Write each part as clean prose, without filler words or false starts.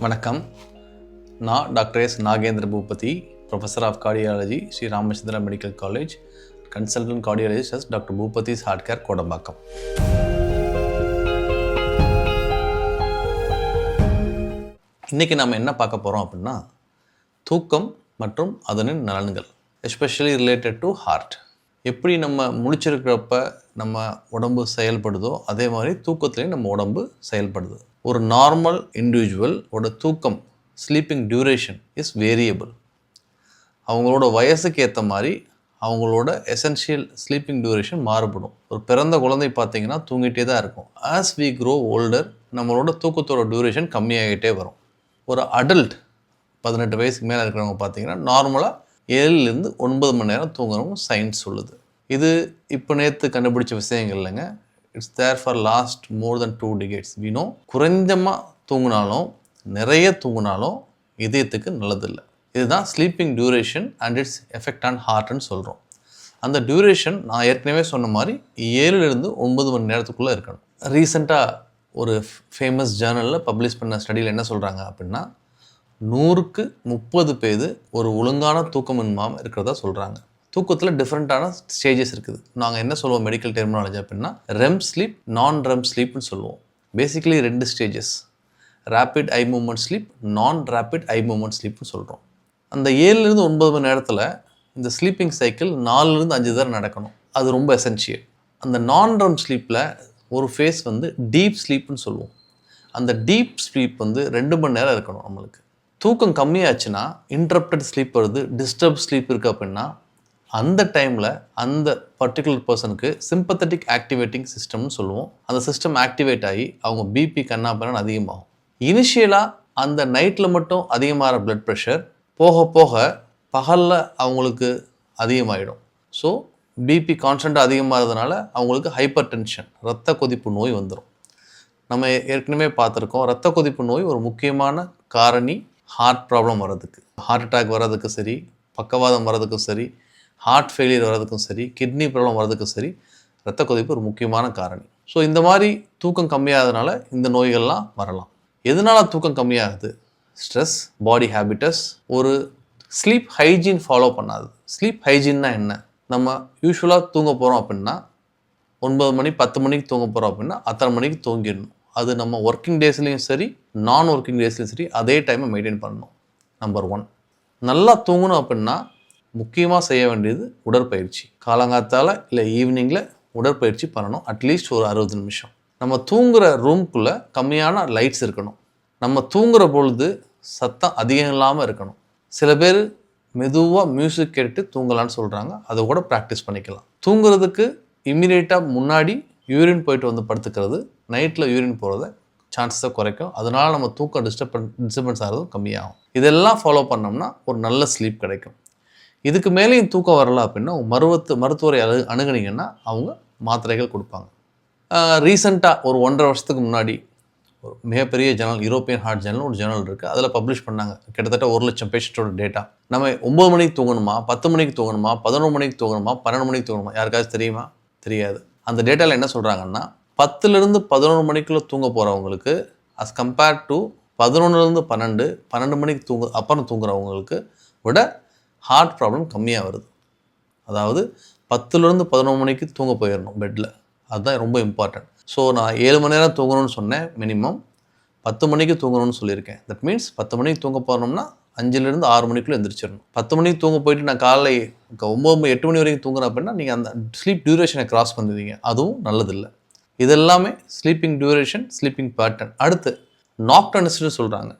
வணக்கம். நான் doctor S Nagendra Boopathi, professor of cardiology, Sri Ramachandra medical college, consultant cardiologist doctor Boopathi's heart care, Kodambakkam. இன்றைக்கி நம்ம என்ன பார்க்க போகிறோம் அப்படின்னா, தூக்கம் மற்றும் அதனின் நலன்கள், எஸ்பெஷலி ரிலேட்டட் டு ஹார்ட். எப்படி நம்ம முழிச்சிருக்கிறப்ப நம்ம உடம்பு செயல்படுதோ அதே மாதிரி தூக்கத்துலேயும் நம்ம உடம்பு செயல்படுது. ஒரு நார்மல் இண்டிவிஜுவல் ஓட தூக்கம், ஸ்லீப்பிங் டியூரேஷன் இஸ் வேரியபிள். அவங்களோட வயசுக்கு ஏற்ற மாதிரி அவங்களோட எசென்ஷியல் ஸ்லீப்பிங் டியூரேஷன் மாறுபடும். ஒரு பிறந்த குழந்தை பார்த்திங்கன்னா தூங்கிட்டே தான் இருக்கும். ஆஸ் வி க்ரோ ஓல்டர் நம்மளோட தூக்கத்தோட டியூரேஷன் கம்மியாகிட்டே வரும். ஒரு அடல்ட் 18 வயசுக்கு மேலே இருக்கிறவங்க பார்த்திங்கன்னா நார்மலாக 7லேருந்து 9 மணி நேரம் தூங்கணும் சயின்ஸ் சொல்லுது. இது இப்போ நேற்று கண்டுபிடிச்ச விஷயங்கள் இல்லைங்க. It's there for last more than 2 decades. வீணோ குறைஞ்சமாக தூங்கினாலும் நிறைய தூங்கினாலும் இதயத்துக்கு நல்லதில்லை. இதுதான் sleeping duration and its effect on ஹார்ட்னு சொல்கிறோம். அந்த டியூரேஷன் நான் ஏற்கனவே சொன்ன மாதிரி 7லேருந்து 9 மணி நேரத்துக்குள்ளே இருக்கணும். ரீசெண்டாக ஒரு ஃபேமஸ் ஜேர்னலில் பப்ளிஷ் பண்ண ஸ்டடியில் என்ன சொல்கிறாங்க அப்படின்னா, 100க்கு 30 பேர் ஒரு ஒழுங்கான தூக்கம் இல்லாமல் இருக்கிறதா சொல்கிறாங்க. தூக்கத்தில் டிஃப்ரெண்ட்டான ஸ்டேஜஸ் இருக்குது. நாங்கள் என்ன சொல்லுவோம் மெடிக்கல் டெர்மினாலஜி அப்படின்னா, ரெம் ஸ்லீப், நான் ரெம் ஸ்லீப்னு சொல்லுவோம். Basically 2 stages, rapid eye movement sleep, நான் ரேப்பிட் ஐ மூமெண்ட் ஸ்லீப்னு சொல்கிறோம். அந்த 7லேருந்து 9 மணி நேரத்தில் இந்த ஸ்லீப்பிங் சைக்கிள் 4லேருந்து 5 தடவை நடக்கணும். அது ரொம்ப எசென்ஷியல். அந்த நான் ரெம் ஸ்லீப்பில் ஒரு ஃபேஸ் டீப் ஸ்லீப்னு சொல்லுவோம். அந்த டீப் ஸ்லீப் 2 மணி நேரம் இருக்கணும். நம்மளுக்கு தூக்கம் கம்மியாச்சுன்னா இன்டரப்டட் ஸ்லீப் வருது, டிஸ்டர்ப் ஸ்லீப் இருக்குது அப்படின்னா அந்த டைமில் அந்த பர்டிகுலர் பர்சனுக்கு சிம்பத்தட்டிக் ஆக்டிவேட்டிங் சிஸ்டம்னு சொல்லுவோம். அந்த சிஸ்டம் ஆக்டிவேட் ஆகி அவங்க பிபி கண்ணாப்பண்ணு அதிகமாகும். இனிஷியலாக அந்த நைட்டில் மட்டும் அதிகமாகிற பிளட் ப்ரெஷர் போக போக பகலில் அவங்களுக்கு அதிகமாகிடும். ஸோ பிபி கான்ஸ்டண்ட்டாக அதிகமாகிறதுனால அவங்களுக்கு ஹைப்பர் டென்ஷன், இரத்த கொதிப்பு நோய் வந்துடும். நம்ம ஏற்கனவே பார்த்துருக்கோம், இரத்த கொதிப்பு நோய் ஒரு முக்கியமான காரணி ஹார்ட் ப்ராப்ளம் வர்றதுக்கு. ஹார்ட் அட்டாக் வர்றதுக்கும் சரி, பக்கவாதம் வர்றதுக்கும் சரி, ஹார்ட் ஃபெயிலியர் வர்றதுக்கும் சரி, கிட்னி ப்ராப்ளம் வர்றதுக்கும் சரி, இரத்த கொதிப்பு ஒரு முக்கியமான காரணி. ஸோ இந்த மாதிரி தூக்கம் கம்மியாகிறதுனால இந்த நோய்கள்லாம் வரலாம். எதனால் தூக்கம் கம்மியாகுது? ஸ்ட்ரெஸ், பாடி ஹேபிட்டஸ், ஒரு ஸ்லீப் ஹைஜீன் ஃபாலோ பண்ணாது. ஸ்லீப் ஹைஜீன்னா என்ன? நம்ம யூஸ்வலாக தூங்க போகிறோம் அப்படின்னா 9 மணி 10 மணிக்கு தூங்க போகிறோம் அப்படின்னா அத்தனை மணிக்கு தூங்கிடணும். அது நம்ம ஒர்க்கிங் டேஸ்லேயும் சரி, நான் ஒர்க்கிங் டேஸ்லேயும் சரி அதே டைமை மெயின்டைன் பண்ணணும். நம்பர் 1. நல்லா தூங்கணும் அப்படின்னா முக்கியமாக செய்ய வேண்டியது உடற்பயிற்சி. காலங்காத்தால் இல்லை ஈவினிங்கில் உடற்பயிற்சி பண்ணணும். அட்லீஸ்ட் ஒரு 60 நிமிஷம். நம்ம தூங்குகிற ரூம்குள்ளே கம்மியான லைட்ஸ் இருக்கணும். நம்ம தூங்குகிற பொழுது சத்தம் அதிகம் இல்லாமல் இருக்கணும். சில பேர் மெதுவாக மியூசிக் கேட்டு தூங்கலான்னு சொல்கிறாங்க. அதை கூட ப்ராக்டிஸ் பண்ணிக்கலாம். தூங்குறதுக்கு இம்மிடியேட்டாக முன்னாடி யூரின் போயிட்டு படுத்துக்கிறது நைட்டில் யூரின் போகிறத சான்சஸை குறைக்கும். அதனால் நம்ம தூக்கம் டிஸ்டர்பன்ஸ் ஆகிறதும் கம்மியாகும். இதெல்லாம் ஃபாலோ பண்ணோம்னா ஒரு நல்ல ஸ்லீப் கிடைக்கும். இதுக்கு மேலேயும் தூக்கம் வரல அப்படின்னா மருத்துவரை அணுகுனீங்கன்னா அவங்க மாத்திரைகள் கொடுப்பாங்க. ரீசெண்டாக ஒரு 1.5 வருஷத்துக்கு முன்னாடி ஒரு மிகப்பெரிய ஜேர்னல், யூரோப்பியன் ஹார்ட் ஜேர்னல் ஒரு ஜேர்னல் இருக்குது. அதில் பப்ளிஷ் பண்ணாங்க கிட்டத்தட்ட 1,00,000 பேஷண்ட்டோட டேட்டா. நம்ம 9 மணிக்கு தூங்கணுமா, 10 மணிக்கு தூங்கணுமா, 11 மணிக்கு தூங்கணுமா, 12 மணிக்கு தூங்கணுமா, யாருக்காச்சும் தெரியுமா? தெரியாது. அந்த டேட்டாவில் என்ன சொல்கிறாங்கன்னா, 10லேருந்து 11 மணிக்குள்ளே தூங்க போகிறவங்களுக்கு அஸ் கம்பேர்ட் டு 11லேருந்து 12, 12 மணிக்கு அப்புறம் தூங்குறவங்களுக்கு விட ஹார்ட் ப்ராப்ளம் கம்மியாக வருது. அதாவது 10லேருந்து 11 மணிக்கு தூங்க போயிடணும் பெட்டில். அதுதான் ரொம்ப இம்பார்ட்டன்ட். ஸோ நான் 7 மணி நேரம் தூங்கணும்னு சொன்னேன், மினிமம் 10 மணிக்கு தூங்கணும்னு சொல்லியிருக்கேன். தட் மீன்ஸ் 10 மணிக்கு தூங்க போகிறோம்னா 5லேருந்து 6 மணிக்குள்ளே எந்திரிச்சிடணும். 10 மணிக்கு தூங்க போயிட்டு நான் காலைல 8 மணி வரைக்கும் தூங்குறேன் அப்படின்னா நீங்கள் அந்த ஸ்லீப் டியூரேஷனை கிராஸ் பண்ணுவீங்க. அதுவும் நல்லதில்லை. இதெல்லாமே ஸ்லீப்பிங் டியூரேஷன், ஸ்லீப்பிங் பேட்டர்ன். அடுத்து நாக்டர்னிஸ்ட்னு சொல்கிறாங்க.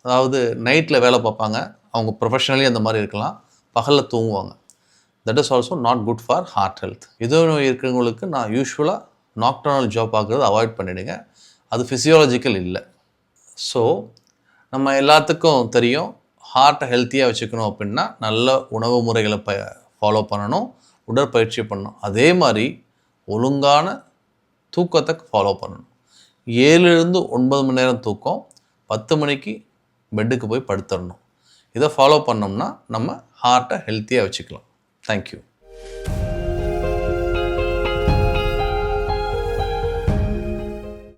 அதாவது நைட்டில் வேலை பார்ப்பாங்க, அவங்க ப்ரொஃபஷனலி அந்த மாதிரி இருக்கலாம், பகலில் தூங்குவாங்க. That is also not good for heart health. இதோ நோய் இருக்கிறவங்களுக்கு நான் யூஸ்வலாக நாக்டர்னல் ஜாப் பார்க்குறது அவாய்ட் பண்ணிவிடுங்க. அது ஃபிசியாலஜிக்கல் இல்லை. ஸோ நம்ம எல்லாத்துக்கும் தெரியும், ஹார்ட்டை ஹெல்த்தியாக வச்சுக்கணும் அப்படின்னா நல்ல உணவு முறைகளை ஃபாலோ பண்ணணும், உடற்பயிற்சி பண்ணணும். அதே மாதிரி ஒழுங்கான தூக்கத்தை ஃபாலோ பண்ணணும். 7லேருந்து 9 மணி நேரம் தூக்கம், 10 மணிக்கு பெட்டுக்கு போய் படுத்துடணும். இதை ஃபாலோ பண்ணோம்னா நம்ம ஹார்ட்டை ஹெல்த்தியாக வச்சுக்கலாம். தேங்க்யூ.